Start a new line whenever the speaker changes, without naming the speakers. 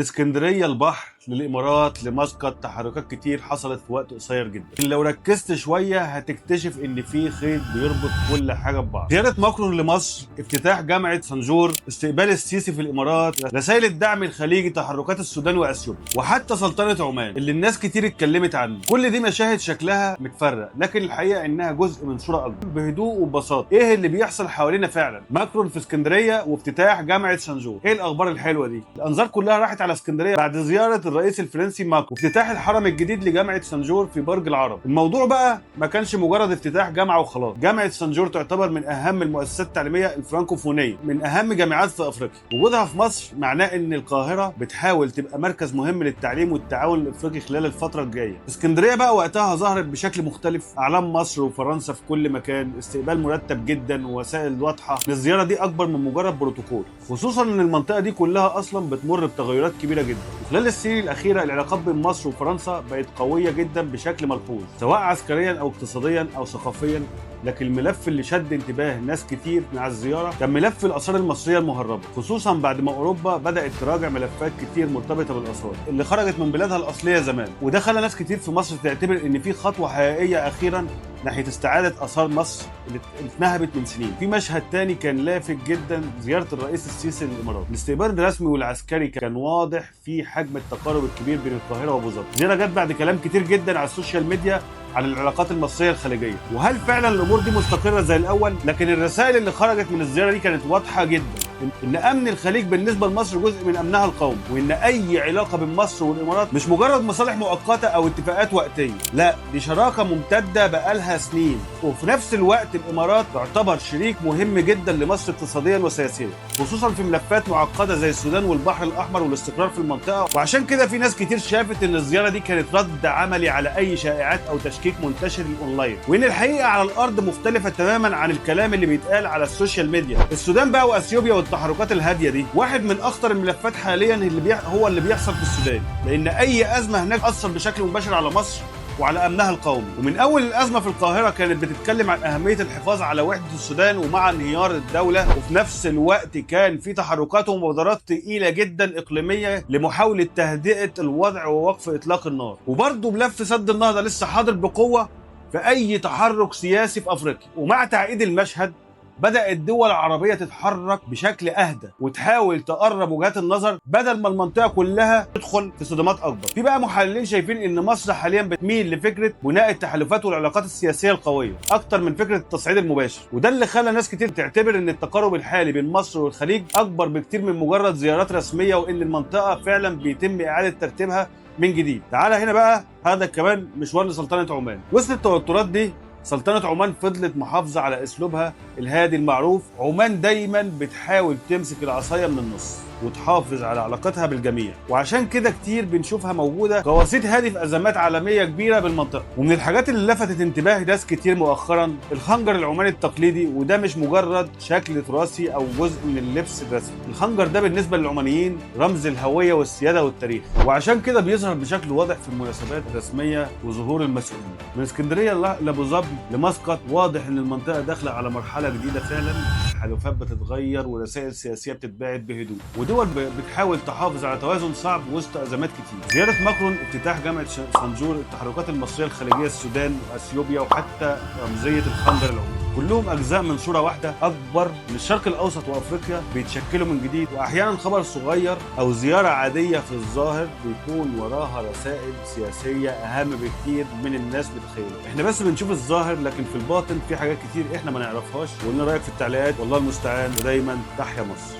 اسكندريه البحر للامارات لمسقط، تحركات كتير حصلت في وقت قصير جدا. لو ركزت شويه هتكتشف ان في خيط بيربط كل حاجه ببعض. زياره ماكرون لمصر، افتتاح جامعه سنجور، استقبال السيسي في الامارات، رسائل الدعم الخليجي، تحركات السودان واثيوبيا، وحتى سلطنه عمان اللي الناس كتير اتكلمت عنه. كل دي مشاهد شكلها متفرق، لكن الحقيقه انها جزء من صوره اكبر. بهدوء وببساطه، ايه اللي بيحصل حوالينا فعلا؟ ماكرون في اسكندريه وافتتاح جامعه سنجور. ايه الاخبار الحلوه دي؟ الانظار كلها راحت على اسكندريه بعد زياره الرئيس الفرنسي ماكرون وافتتاح الحرم الجديد لجامعه سنجور في برج العرب. الموضوع بقى ما كانش مجرد افتتاح جامعه وخلاص. جامعه سنجور تعتبر من اهم المؤسسات التعليميه الفرنكوفونيه، من اهم جامعات في افريقيا. وجودها في مصر معناه ان القاهره بتحاول تبقى مركز مهم للتعليم والتعاون الافريقي خلال الفتره الجايه. اسكندريه بقى وقتها ظهرت بشكل مختلف، اعلام مصر وفرنسا في كل مكان، استقبال مرتب جدا ووسائل واضحه. الزياره دي اكبر من مجرد بروتوكول، خصوصا ان المنطقه دي كلها اصلا بتمر بتغيرات كبيره جدا. وخلال السنين الاخيره العلاقات بين مصر وفرنسا بقت قويه جدا بشكل ملحوظ، سواء عسكريا او اقتصاديا او ثقافيا. لكن الملف اللي شد انتباه ناس كتير مع الزياره كان ملف الاثار المصريه المهربه، خصوصا بعد ما اوروبا بدات تراجع ملفات كتير مرتبطه بالاثار اللي خرجت من بلادها الاصليه زمان. وده خلى ناس كتير في مصر تعتبر ان في خطوه حقيقيه اخيرا ناحيه استعاده اثار مصر اللي اتنهبت من سنين. في مشهد تاني كان لافت جدا، زياره الرئيس السيسي للامارات. الاستقبال الرسمي والعسكري كان واضح في حجم التقارب الكبير بين القاهره وابو ظبي. الزياره جت بعد كلام كتير جدا على السوشيال ميديا عن العلاقات المصريه الخليجيه، وهل فعلا الامور دي مستقره زي الاول؟ لكن الرسائل اللي خرجت من الزياره دي كانت واضحه جدا، ان امن الخليج بالنسبه لمصر جزء من امنها القومي، وان اي علاقه بين مصر والامارات مش مجرد مصالح مؤقته او اتفاقات وقتيه، لا دي شراكه ممتده بقالها سنين. وفي نفس الوقت الامارات تعتبر شريك مهم جدا لمصر اقتصاديا وسياسيا، خصوصا في ملفات معقده زي السودان والبحر الاحمر والاستقرار في المنطقه. وعشان كده في ناس كتير شافت ان الزياره دي كانت رد عملي على اي شائعات او تشكيك منتشر اونلاين، وان الحقيقه على الارض مختلفه تماما عن الكلام اللي بيتقال على السوشيال ميديا. السودان بقى واثيوبيا والتحركات الهاديه دي واحد من اخطر الملفات حاليا هو اللي بيحصل في السودان، لان اي ازمه هناك اثر بشكل مباشر على مصر وعلى امنها القومي. ومن اول الازمه في القاهره كانت بتتكلم عن اهميه الحفاظ على وحده السودان ومع انهيار الدوله، وفي نفس الوقت كان في تحركات ومبادرات ثقيله جدا اقليميه لمحاوله تهدئه الوضع ووقف اطلاق النار. وبرضه ملف سد النهضه لسه حاضر بقوه في اي تحرك سياسي في افريقيا. ومع تعقيد المشهد بدأت الدول العربية تتحرك بشكل أهدى وتحاول تقرب وجهات النظر بدل ما المنطقة كلها تدخل في صدمات أكبر. في بقى محللين شايفين إن مصر حاليا بتميل لفكرة بناء التحالفات والعلاقات السياسية القوية أكتر من فكرة التصعيد المباشر، وده اللي خلى ناس كتير تعتبر إن التقارب الحالي بين مصر والخليج أكبر بكتير من مجرد زيارات رسمية، وإن المنطقة فعلا بيتم إعادة ترتيبها من جديد. تعالى هنا بقى، هذا كمان مشوار لسلطنة عمان. وسط التوترات دي سلطنة عمان فضلت محافظة على اسلوبها الهادي المعروف. عمان دايما بتحاول تمسك العصاية من النص وتحافظ على علاقتها بالجميع، وعشان كده كتير بنشوفها موجودة كوسيط هادي في أزمات عالمية كبيرة بالمنطقة. ومن الحاجات اللي لفتت انتباه ناس كتير مؤخرا الخنجر العماني التقليدي، وده مش مجرد شكل تراثي أو جزء من اللبس الرسمي. الخنجر ده بالنسبة للعمانيين رمز الهوية والسيادة والتاريخ، وعشان كده بيظهر بشكل واضح في المناسبات الرسمية وظهور المسؤولين. من اسكندرية لأبو ظبي لمسقط واضح إن المنطقة داخلة على مرحلة جديدة فعلا. التحالفات بتتغير ورسائل سياسية بتتباعد بهدوء، ودول بتحاول تحافظ على توازن صعب وسط ازمات كتير. زياره ماكرون، افتتاح جامعه سنجور، التحركات المصريه الخليجيه، السودان واثيوبيا، وحتى رمزيه الخنجر العماني، كلهم اجزاء من صوره واحده اكبر من الشرق الاوسط وافريقيا بيتشكلوا من جديد. واحيانا خبر صغير او زياره عاديه في الظاهر بيكون وراها رسائل سياسيه اهم بكتير من الناس بتخيل. احنا بس بنشوف الظاهر، لكن في الباطن في حاجات كتير احنا ما نعرفهاش. وقلنا رايك في التعليقات، والله المستعان، ودايما تحيا مصر.